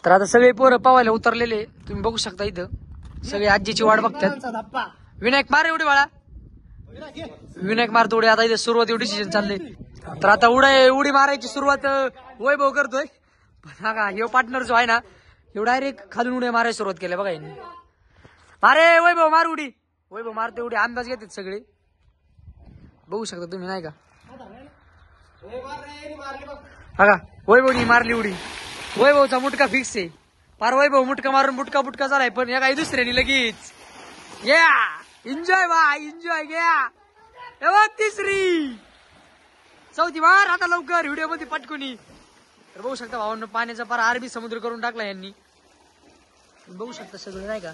तर आता सगळे पोरं पवायला उतरलेले तुम्ही बघू शकता इथं सगळे आजीची वाट बघतात. विनायक मार एवढी बाळा, विनायक मारतो उडी. आता इथे सुरुवात एवढी सीजन चालले. तर आता उडी मारायची सुरुवात वैभव करतोय. पण हा ह्यो पार्टनर जो आहे ना ह्यो डायरेक्ट खालून उड्या मारायला सुरुवात केली बघा यांनी. मारे वैभव मार उडी. वैभव मारते उडी, अंदाज घेतात सगळे बघू शकता तुम्ही नाही का. बघा वैभवनी मारली उडी. वैभवचा मुटका फिक्स आहे. पार वैभव मुटका मारून बुटका झालाय. पण या काही दुसऱ्यानी लगेच घ्या एन्जॉय बाय एन्जॉय घ्या. तिसरी चौथी मार आता लवकर व्हिडिओ मध्ये पटकुनी. तर बघू शकता भावांनो पाण्याचा पार अरबी समुद्र करून टाकला यांनी. बघू शकता सगळं नाही का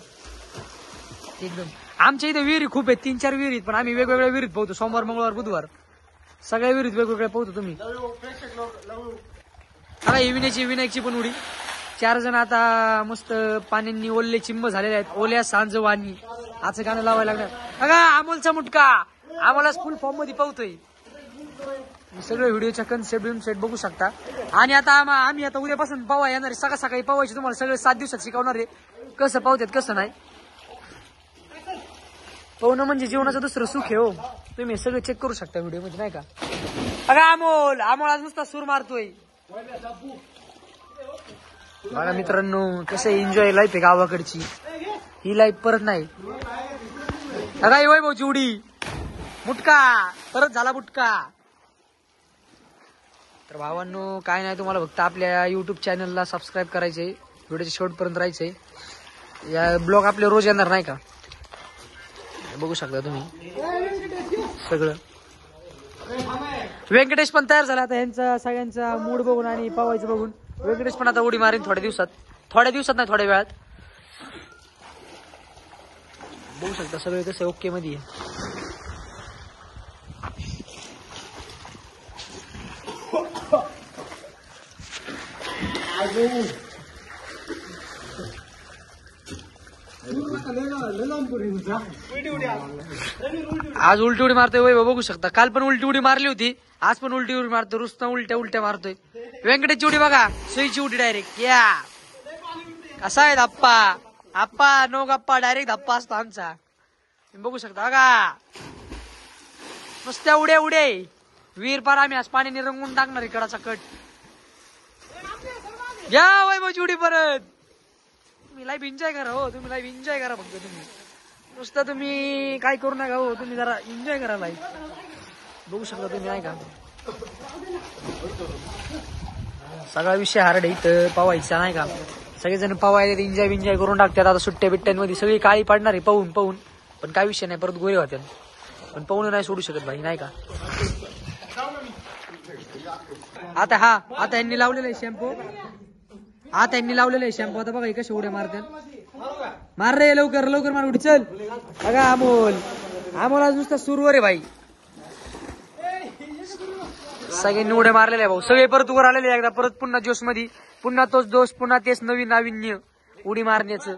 एकदम. आमच्या इथे विहिरी खूप आहेत, 3-4 विहिरीत. पण आम्ही वेगवेगळ्या विहिरीत पोहतो. सोमवार मंगळवार बुधवार सगळ्या विहिरीत वेगवेगळ्या पोहतो. तुम्ही हा विनायकची पण उडी. 4 जण आता मस्त पाण्यांनी ओले चिंब झालेले आहेत. ओल्या सांज वाणी आजचं गाणं लावायला लागणार. बघा अमोलचा मुटका, आम्हाला फुल फॉर्म मध्ये पावतोय. सगळे व्हिडिओच्या कन्सेप्ट बघू शकता. आणि आता आम्ही आता उद्यापासून पवा येणार आहे. सकाळी पवायची तुम्हाला सगळे 7 दिवसात शिकवणार आहे. कसं पावतात कसं नाही. पवणं म्हणजे जीवनाचं दुसरं सुख आहे हो. तुम्ही सगळे चेक करू शकता व्हिडिओ मध्ये नाही का. बघा अमोल आज नुसता सूर मारतोय. बघा मित्रांनो कसं एन्जॉय लाईफ आहे गावाकडची. ही लाईफ परत नाही. बघा वैभवची उडी, मुटका परत झाला मुटका. तर भावांनो काय नाही तुम्हाला फक्त आपल्या युट्यूब चॅनलला सबस्क्राईब करायचंय. व्हिडिओच्या शेवटपर्यंत राहायचंय. या ब्लॉग आपले रोज येणार नाही का. बघू शकता तुम्ही सगळं. व्यंकटेश पण तयार झाला आता यांचा सगळ्यांचा मूड बघून आणि पवायचं बघून. व्यंकटेश पण आता उडी मारेन थोड्या दिवसात नाही थोड्या वेळात. बघू शकता सगळे कसं ओके मध्ये. आज उलटी उडी मारतोय वैभव बघू शकता. काल पण उलटी उडी मारली होती, आज पण उलटी उडी मारतोय. रुसना उलट्या मारतोय. व्यंकटेशची उडी बघा, सुईची उडी डायरेक्ट. या कसा आहे आप्पा नो गप्पा डायरेक्ट धप्पा असतो आमचा. बघू शकता बघा नुसत्या उड्या वीर पार. आम्ही आज पाणी रंगून टाकणार इकडाचा कट. या वैभवची उडी परत. तुम्ही लाईव्ह एन्जॉय करा हो. तुम्ही लाईव्ह एन्जॉय करा फक्त. तुम्ही नुसतं तुम्ही काय करू नका हो. तुम्ही जरा एन्जॉय करा लाईव्ह. बघू शकता तुम्ही नाही का. सगळा विषय हार्ड आहे इथं पवायचा नाही का. सगळेजण पवायला एन्जॉय करून टाकतात. आता सुट्ट्या बिट्ट्यांमध्ये सगळी काळी पाडणार आहे पाहून. पण काय विषय नाही, परत गोरे होत्या. पण पाहून नाही सोडू शकत भाई नाही का. आता यांनी लावलेलं आहे शॅम्पू. आता बघा कशा उड्या मारतात. मार रे लवकर मार उडी. चल बघा अमोल आज नुसता सुरूवर आहे भाई. सगळ्यांनी उड्या मारलेल्या भाऊ. सगळे परत वर आलेले एकदा. परत पुन्हा जोश मध्ये. पुन्हा तोच दोष, पुन्हा तेच नवीन नाविन्य उडी मारण्याचं.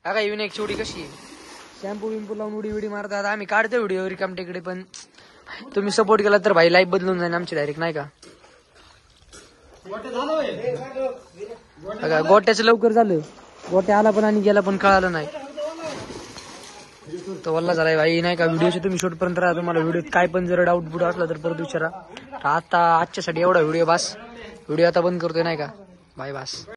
बघा विनायकची उडी कशी आहे. शॅम्पू लावून उडी मारतात. आम्ही काढतो व्हिडिओ रिकाम टेकडे. पण तुम्ही सपोर्ट केला तर भाई लाईफ बदलून जाईल आमची डायरेक्ट नाही का. बघा गोट्याचं लवकर झालं. गोट्या आला पण आणि गेला पण कळालं नाही. तो वल्ला झालाय भाई नाही का. व्हिडिओचे तुम्ही शेवटपर्यंत राहा. तुम्हाला व्हिडिओत काय पण जर डाऊट असला तर परत विचारा. आता आजच्यासाठी एवढा व्हिडिओ बास. व्हिडिओ आता बंद करतोय नाही का. बाय बास.